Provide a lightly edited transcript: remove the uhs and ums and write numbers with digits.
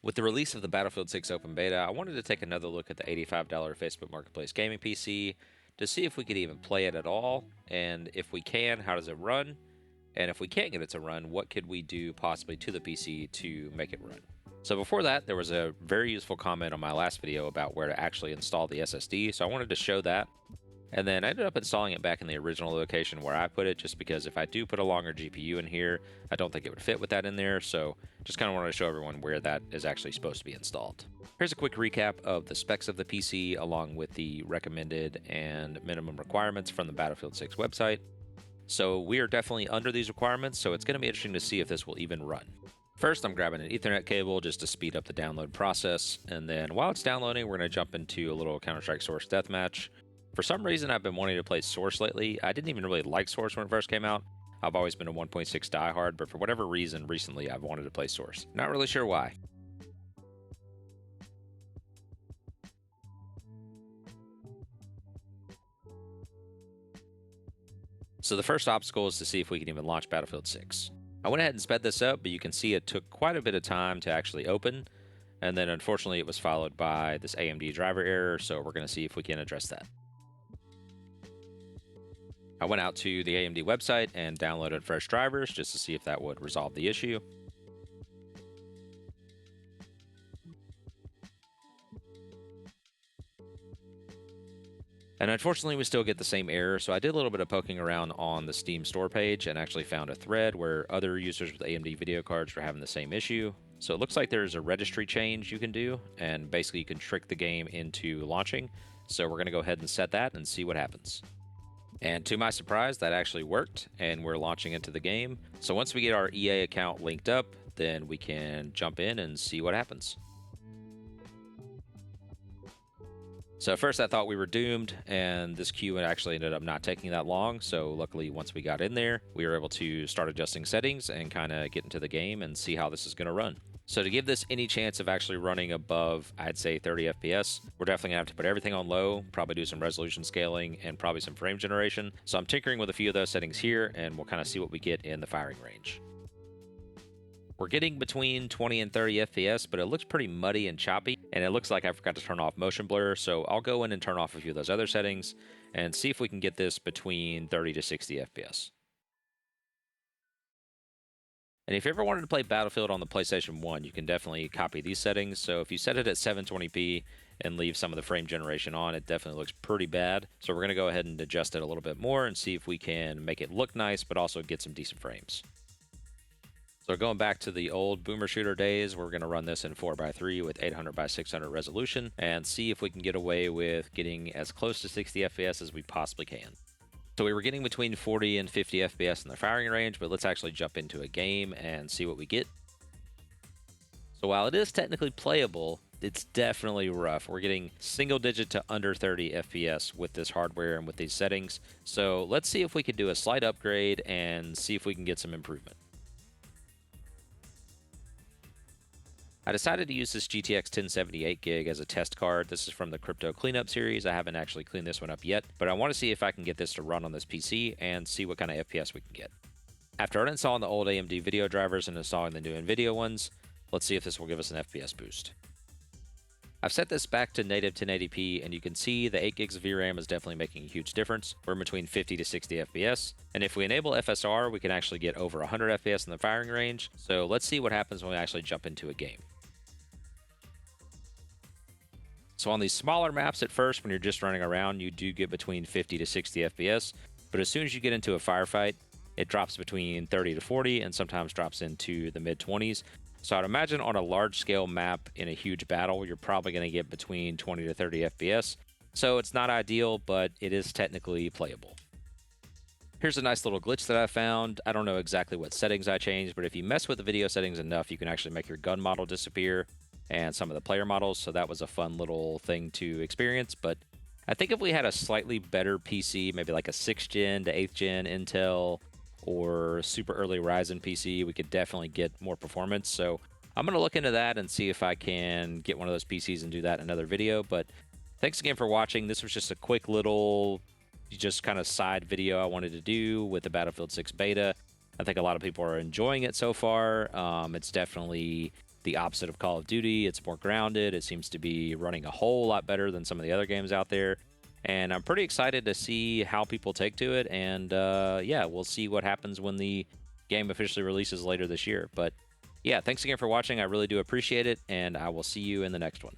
With the release of the Battlefield 6 Open Beta, I wanted to take another look at the $85 Facebook Marketplace gaming PC to see if we could even play it at all, and if we can, how does it run? And if we can't get it to run, what could we do possibly to the PC to make it run? So before that, there was a very useful comment on my last video about where to actually install the SSD, so I wanted to show that. And then I ended up installing it back in the original location where I put it, just because if I do put a longer GPU in here, I don't think it would fit with that in there. So just kind of wanted to show everyone where that is actually supposed to be installed. Here's a quick recap of the specs of the PC along with the recommended and minimum requirements from the Battlefield 6 website. So we are definitely under these requirements, so it's going to be interesting to see if this will even run. First, I'm grabbing an Ethernet cable just to speed up the download process. And then while it's downloading, we're going to jump into a little Counter-Strike Source Deathmatch. For some reason, I've been wanting to play Source lately. I didn't even really like Source when it first came out. I've always been a 1.6 diehard, but for whatever reason, recently I've wanted to play Source. Not really sure why. So the first obstacle is to see if we can even launch Battlefield 6. I went ahead and sped this up, but you can see it took quite a bit of time to actually open. And then unfortunately, it was followed by this AMD driver error, so we're going to see if we can address that. I went out to the AMD website and downloaded fresh drivers just to see if that would resolve the issue. And unfortunately, we still get the same error, so I did a little bit of poking around on the Steam store page and actually found a thread where other users with AMD video cards were having the same issue. So it looks like there's a registry change you can do, and basically you can trick the game into launching. So we're going to go ahead and set that and see what happens. And to my surprise, that actually worked, and we're launching into the game. So once we get our EA account linked up, then we can jump in and see what happens. So at first I thought we were doomed, and this queue actually ended up not taking that long. So luckily, once we got in there, we were able to start adjusting settings and kind of get into the game and see how this is going to run. So to give this any chance of actually running above, I'd say 30 FPS, we're definitely gonna have to put everything on low, probably do some resolution scaling, and probably some frame generation. So I'm tinkering with a few of those settings here, and we'll kind of see what we get in the firing range. We're getting between 20 and 30 FPS, but it looks pretty muddy and choppy, and it looks like I forgot to turn off motion blur, so I'll go in and turn off a few of those other settings and see if we can get this between 30 to 60 FPS. And if you ever wanted to play Battlefield on the PlayStation 1, you can definitely copy these settings. So if you set it at 720p and leave some of the frame generation on, it definitely looks pretty bad. So we're going to go ahead and adjust it a little bit more and see if we can make it look nice, but also get some decent frames. So going back to the old boomer shooter days, we're going to run this in 4x3 with 800x600 resolution and see if we can get away with getting as close to 60 FPS as we possibly can. So we were getting between 40 and 50 FPS in the firing range, but let's actually jump into a game and see what we get. So while it is technically playable, it's definitely rough. We're getting single digit to under 30 FPS with this hardware and with these settings. So let's see if we can do a slight upgrade and see if we can get some improvement. I decided to use this GTX 1078 gig as a test card. This is from the Crypto Cleanup series. I haven't actually cleaned this one up yet, but I want to see if I can get this to run on this PC and see what kind of FPS we can get. After uninstalling the old AMD video drivers and installing the new NVIDIA ones, let's see if this will give us an FPS boost. I've set this back to native 1080p, and you can see the 8 gigs of VRAM is definitely making a huge difference. We're in between 50 to 60 FPS, and if we enable FSR, we can actually get over 100 FPS in the firing range. So let's see what happens when we actually jump into a game. So on these smaller maps at first, when you're just running around, you do get between 50 to 60 FPS, but as soon as you get into a firefight, it drops between 30 to 40 and sometimes drops into the mid-20s. So I'd imagine on a large-scale map in a huge battle, you're probably going to get between 20 to 30 FPS. So it's not ideal, but it is technically playable. Here's a nice little glitch that I found. I don't know exactly what settings I changed, but if you mess with the video settings enough, you can actually make your gun model disappear and some of the player models, so that was a fun little thing to experience. But I think if we had a slightly better PC, maybe like a 6th gen to 8th gen Intel or super early Ryzen PC, we could definitely get more performance. So I'm going to look into that and see if I can get one of those PCs and do that in another video. But thanks again for watching. This was just a quick little just kind of side video I wanted to do with the Battlefield 6 beta. I think a lot of people are enjoying it so far. It's definitely the opposite of Call of Duty. It's more grounded. It seems to be running a whole lot better than some of the other games out there. And I'm pretty excited to see how people take to it. And yeah, we'll see what happens when the game officially releases later this year. But yeah, thanks again for watching. I really do appreciate it. And I will see you in the next one.